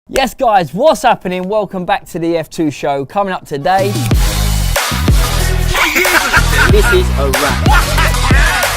Yes guys, what's happening? Welcome back to the F2 show. Coming up today, this is a wrap.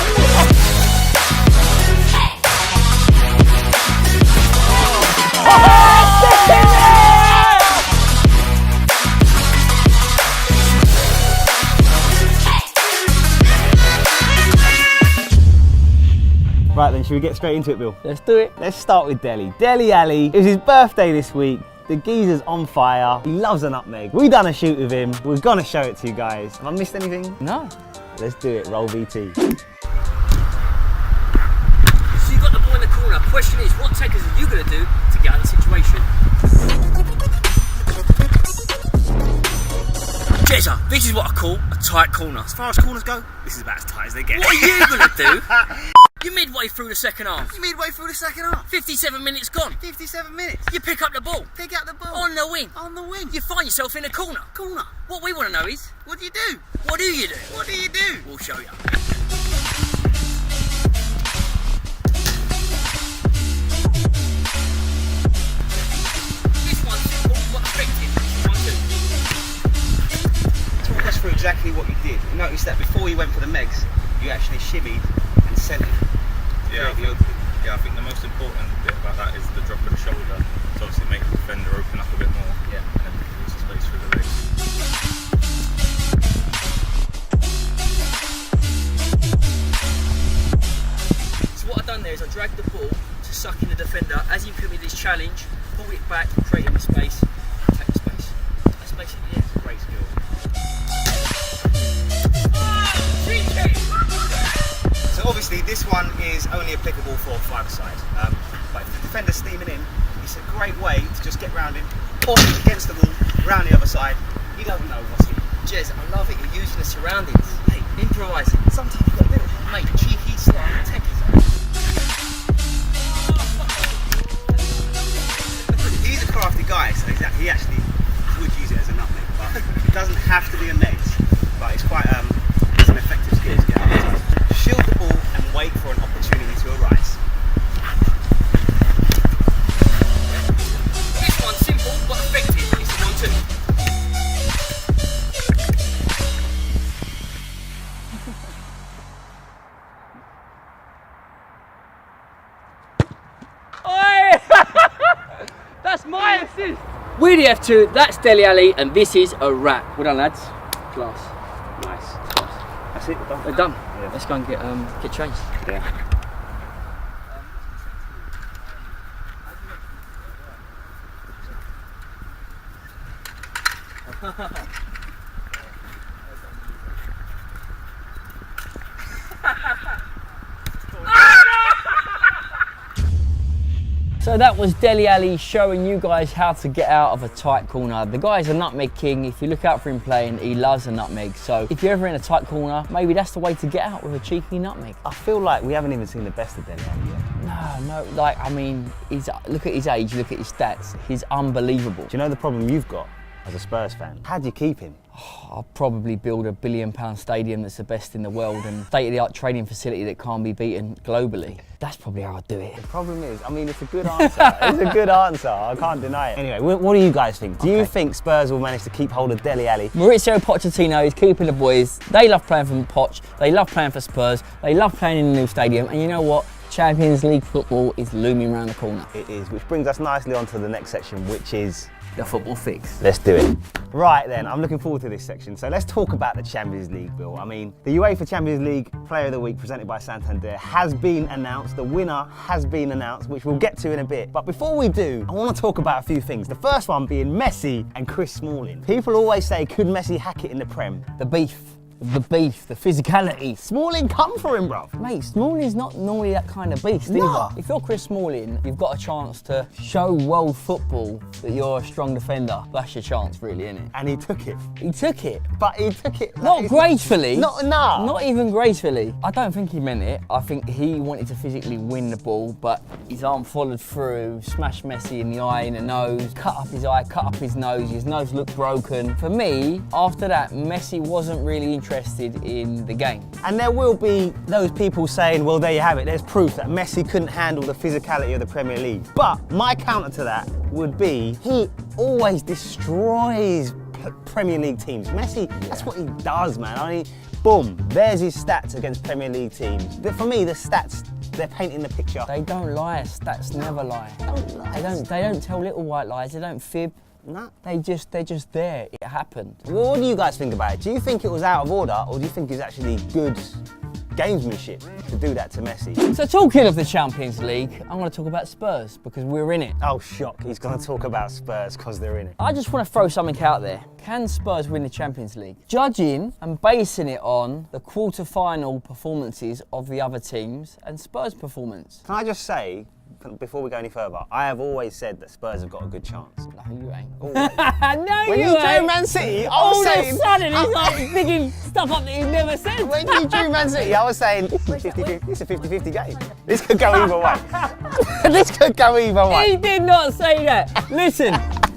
Right then, should we get straight into it, Bill? Let's do it. Let's start with Dele. Dele Alli, it was his birthday this week. The geezer's on fire. He loves a nutmeg. We done a shoot with him. We're gonna show it to you guys. Have I missed anything? No. Let's do it, roll VT. So you got the ball in the corner. Question is, what takers are you going to do to get out of the situation? Jezza, this is what I call a tight corner. As far as corners go, this is about as tight as they get. What are you going to do? You're midway through the second half. Midway through the second half. 57 minutes gone. 57 minutes. You pick up the ball. Pick up the ball. On the wing. On the wing. You find yourself in a corner. Corner. What we want to know is, What do you do? what do you do? What do you do? We'll show you. This one's simple but effective. To walk us through exactly what you did, you noticed that before you went for the megs, you actually shimmied and centered. Yeah, I think the most important bit about that is the drop of the shoulder. To obviously make the defender open up a bit more. Yeah. And then use the space through the legs. So what I've done there is I dragged the ball to suck in the defender. As he put me this challenge, pull it back, creating the space, take the space. That's basically it. Great skill. So obviously this one is only applicable for five-a-side. But if the defender's steaming in, it's a great way to just get round him, pop against the wall, round the other side. You don't know what's in. Jez, I love it. You're using the surroundings. Mate, improvising. Sometimes you've got to do it. Mate, cheeky, sly, techie. He's a crafty guy, so he actually would use it as a nutmeg, but it doesn't have to be a megs. But it's quite it's an effective skill to get out of time. Shield the ball and wait for an opportunity to arise. This one's simple but effective. It's the one too. That's my assist. We're the F2, that's Dele Alli, and this is a wrap. Well done, lads. Class. Nice. That's it, we're done. We're done. Yeah. Let's go and get changed. Yeah. So that was Dele Alli showing you guys how to get out of a tight corner. The guy's a nutmeg king. If you look out for him playing, he loves a nutmeg. So if you're ever in a tight corner, maybe that's the way to get out with a cheeky nutmeg. I feel like we haven't even seen the best of Dele Alli yet. No, like, I mean, look at his age, look at his stats. He's unbelievable. Do you know the problem you've got as a Spurs fan? How do you keep him? I'll probably build a £1 billion stadium that's the best in the world and state-of-the-art training facility that can't be beaten globally. That's probably how I'd do it. The problem is, I mean, it's a good answer. It's a good answer. I can't deny it. Anyway, what do you guys think? Do you think Spurs will manage to keep hold of Dele Alli? Maurizio Pochettino is keeping the boys. They love playing for Poch. They love playing for Spurs. They love playing in the new stadium. And you know what? Champions League football is looming around the corner. It is, which brings us nicely on to the next section, which is The football fix. let's do it. Right then, I'm looking forward to this section. So let's talk about the Champions League, Bill. I mean, the UEFA Champions League Player of the Week presented by Santander has been announced. The winner has been announced, which we'll get to in a bit. But before we do, I want to talk about a few things. The first one being Messi and Chris Smalling. People always say, could Messi hack it in the Prem? The beef, the physicality. Smalling come for him, bruv. Mate, Smalling's not normally that kind of beast No. either. If you're Chris Smalling, you've got a chance to show world football that you're a strong defender. That's your chance, really, isn't it? And he took it. He took it. But he took it. Not gracefully. Nah. Not even gracefully. I don't think he meant it. I think he wanted to physically win the ball, but his arm followed through, smashed Messi in the eye, in the nose, cut up his nose looked broken. For me, after that, Messi wasn't really interested interested in the game. And there will be those people saying, well, there you have it. There's proof that Messi couldn't handle the physicality of the Premier League. But my counter to that would be he always destroys Premier League teams. Messi, that's what he does, man. I mean, boom, there's his stats against Premier League teams. For me, the stats, they're painting the picture. They don't lie, stats never lie. They don't tell little white lies, they don't fib. No. They're just there, it happened. Well, what do you guys think about it? Do you think it was out of order, or do you think it's actually good gamesmanship to do that to Messi? So talking of the Champions League, I'm going to talk about Spurs because we're in it. Oh, shock, he's going to talk about Spurs because they're in it. I just want to throw something out there. Can Spurs win the Champions League? Judging and basing it on the quarter-final performances of the other teams and Spurs' performance. Can I just say, before we go any further, I have always said that Spurs have got a good chance. No, you ain't. Always. No, When you drew Man City, I was All saying... of a sudden, he's like digging stuff up that he's never said. When you drew Man City, I was saying, it's a 50-50 game. This could go either way. This could go either way. He did not say that. Listen,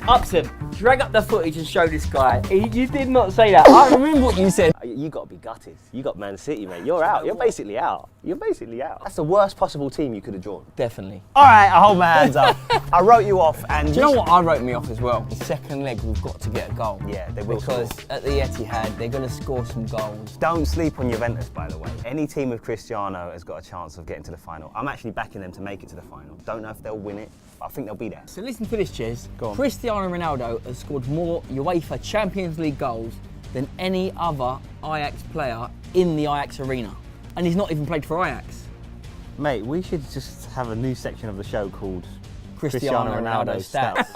Upson, drag up the footage and show this guy. You did not say that. I remember what you said. You got to be gutted. You got Man City, mate. You're out. You're basically out. You're basically out. That's the worst possible team you could have drawn. Definitely. All right, I hold my hands up. I wrote you off, and Do you know what? I wrote me off as well. The second leg, we've got to get a goal. Yeah, they will Because score. at the Etihad, they're going to score some goals. Don't sleep on Juventus, by the way. Any team with Cristiano has got a chance of getting to the final. I'm actually backing them to make it to the final. Don't know if they'll win it, but I think they'll be there. So listen to this, Ches. Go on. Cristiano Ronaldo has scored more UEFA Champions League goals than any other Ajax player in the Ajax arena. And he's not even played for Ajax. Mate, we should just have a new section of the show called Cristiano Ronaldo stats.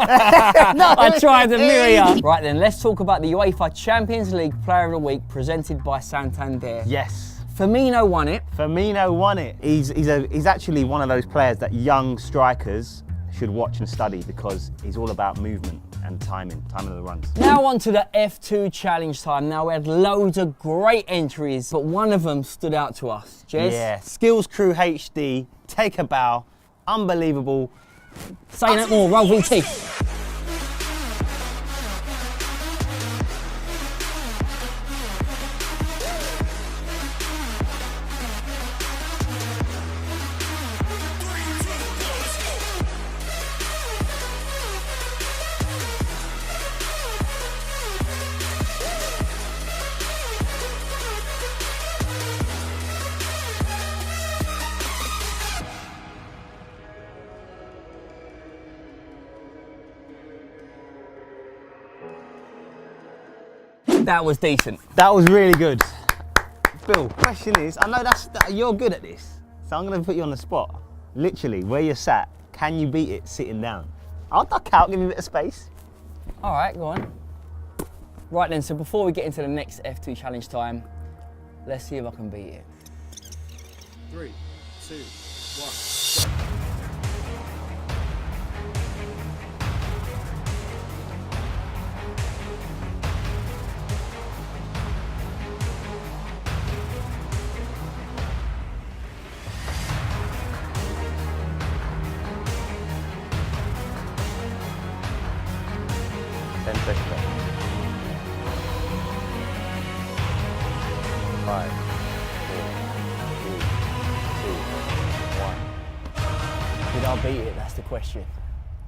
No, I tried to mirror you. Right then, let's talk about the UEFA Champions League Player of the Week presented by Santander. Yes. Firmino won it. Firmino won it. He's actually one of those players that young strikers should watch and study because he's all about movement and timing of the runs. Now on to the F2 challenge time. Now we had loads of great entries, but one of them stood out to us. Jez? Yeah, Skills Crew HD, take a bow, unbelievable. Say no more, roll VT. That was decent. That was really good. Bill, question is, I know you're good at this, so I'm going to put you on the spot. Literally, where you're sat, can you beat it sitting down? I'll duck out, give me a bit of space. All right, go on. Right then, so before we get into the next F2 challenge time, let's see if I can beat it. 3, 2, 1. Five, 4, 3, 2, 1. Did I beat it? That's the question.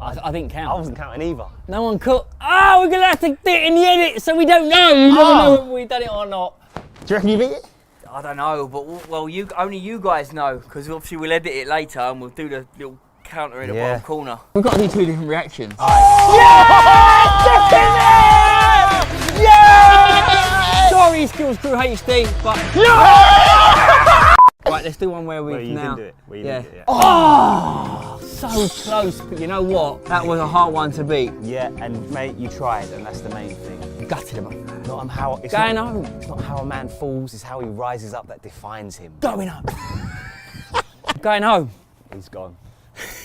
I didn't count. I wasn't counting either. No one could. Oh, we're gonna have to do it in the edit, so we don't know. We never know if we've done it or not. Do you reckon you beat it? I don't know, but well, only you guys know, because obviously we'll edit it later and we'll do the little counter in the bottom corner. We've got to do 2 different reactions. Sorry, Skills Crew HD, but right, let's do one where we Well, you now. didn't do it. Well, you Yeah. didn't do it, Oh, so close, but you know what? That was a hard one to beat. yeah, and mate, you tried, and that's the main thing. Gutted him. Not how it's Going not, home. It's not how a man falls, it's how he rises up that defines him. Going home. Going home. He's gone.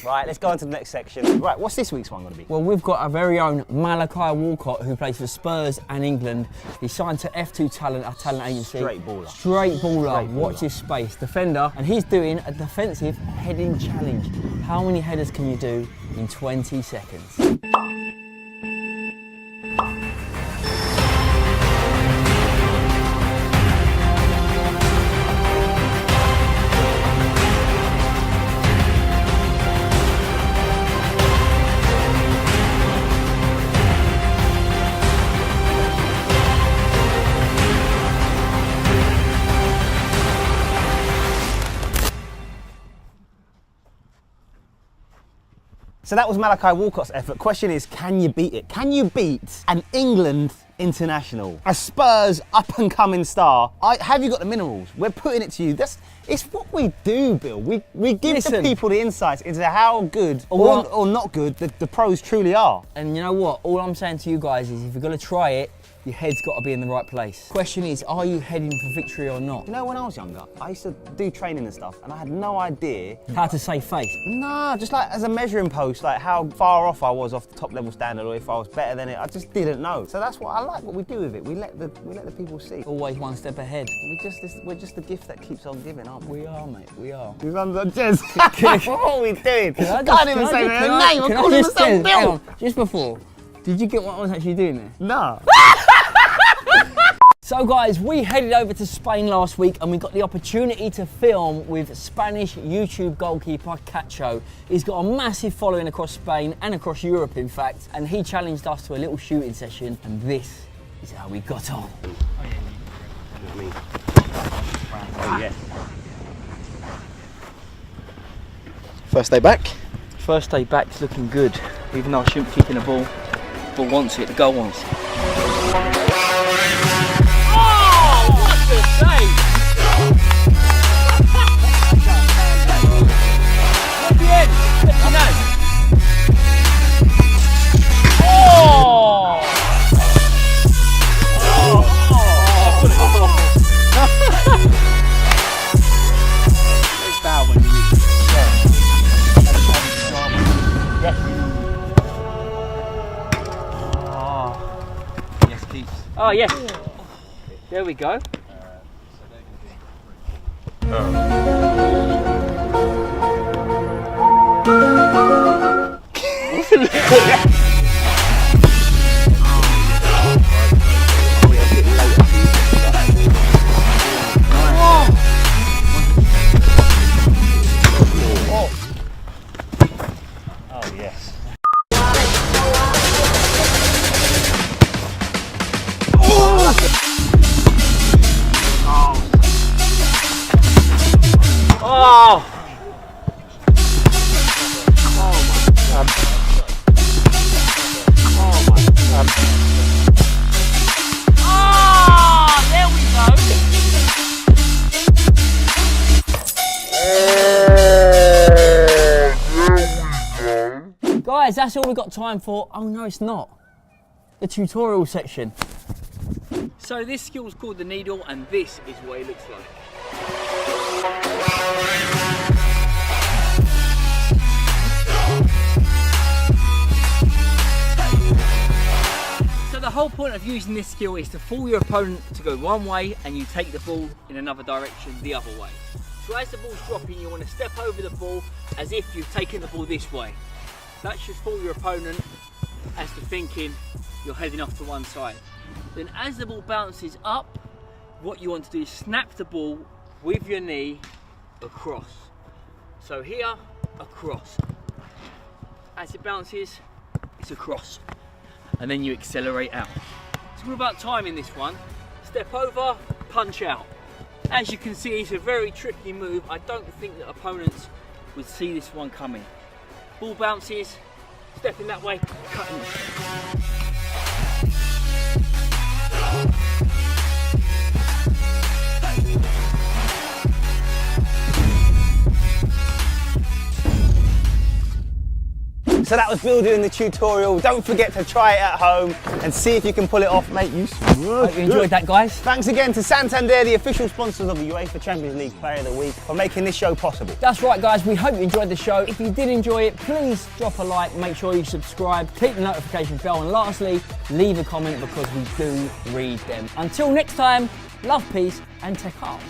Right, let's go on to the next section. Right, what's this week's one going to be? Well, we've got our very own Malachi Walcott, who plays for Spurs and England. He's signed to F2 Talent, our talent agency. Straight baller. Straight baller. Straight Watch baller. his space. Defender. And he's doing a defensive heading challenge. How many headers can you do in 20 seconds? So that was Malachi Walcott's effort. Question is, can you beat it? Can you beat an England international, a Spurs up-and-coming star? Have you got the minerals? We're putting it to you. It's what we do, Bill. We give the people the insights into how good or not good the pros truly are. And you know what? All I'm saying to you guys is if you're going to try it, your head's got to be in the right place. Question is, are you heading for victory or not? You know, when I was younger, I used to do training and stuff, and I had no idea How to save face. Nah, just like as a measuring post, like how far off I was off the top level standard, or if I was better than it. I just didn't know. So that's what I like. What we do with it, we let the people see. Always one step ahead. We're just the gift that keeps on giving, aren't we? We are, mate. We are. We've done Jez. What are we doing? Can't even say their name. I'm calling myself Bill. Just before, did you get what I was actually doing there? Nah. So guys, we headed over to Spain last week and we got the opportunity to film with Spanish YouTube goalkeeper Cacho. He's got a massive following across Spain and across Europe in fact, and he challenged us to a little shooting session, and this is how we got on. Oh yeah. First day back. First day back's looking good, even though I shouldn't be kicking the ball. Ball wants it, the goal wants it. Oh yes, there we go. Oh yes. Oh! There we go. Guys, that's all we've got time for. Oh no, it's not. The tutorial section. So this skill is called the needle, and this is what it looks like. So the whole point of using this skill is to fool your opponent to go one way and you take the ball in another direction the other way. So as the ball's dropping, you want to step over the ball as if you've taken the ball this way. That should fool your opponent as to thinking you're heading off to one side. Then as the ball bounces up, what you want to do is snap the ball with your knee across. So here, across. As it bounces, it's across. And then you accelerate out. It's all about timing this one. Step over, punch out. As you can see, it's a very tricky move. I don't think that opponents would see this one coming. Ball bounces, stepping that way, cutting. So that was Bill doing the tutorial. Don't forget to try it at home and see if you can pull it off, mate. Hope you enjoyed that, guys. Thanks again to Santander, the official sponsors of the UEFA Champions League Player of the Week, for making this show possible. That's right, guys. We hope you enjoyed the show. If you did enjoy it, please drop a like, make sure you subscribe, click the notification bell, and lastly, leave a comment because we do read them. Until next time, love, peace, and take heart.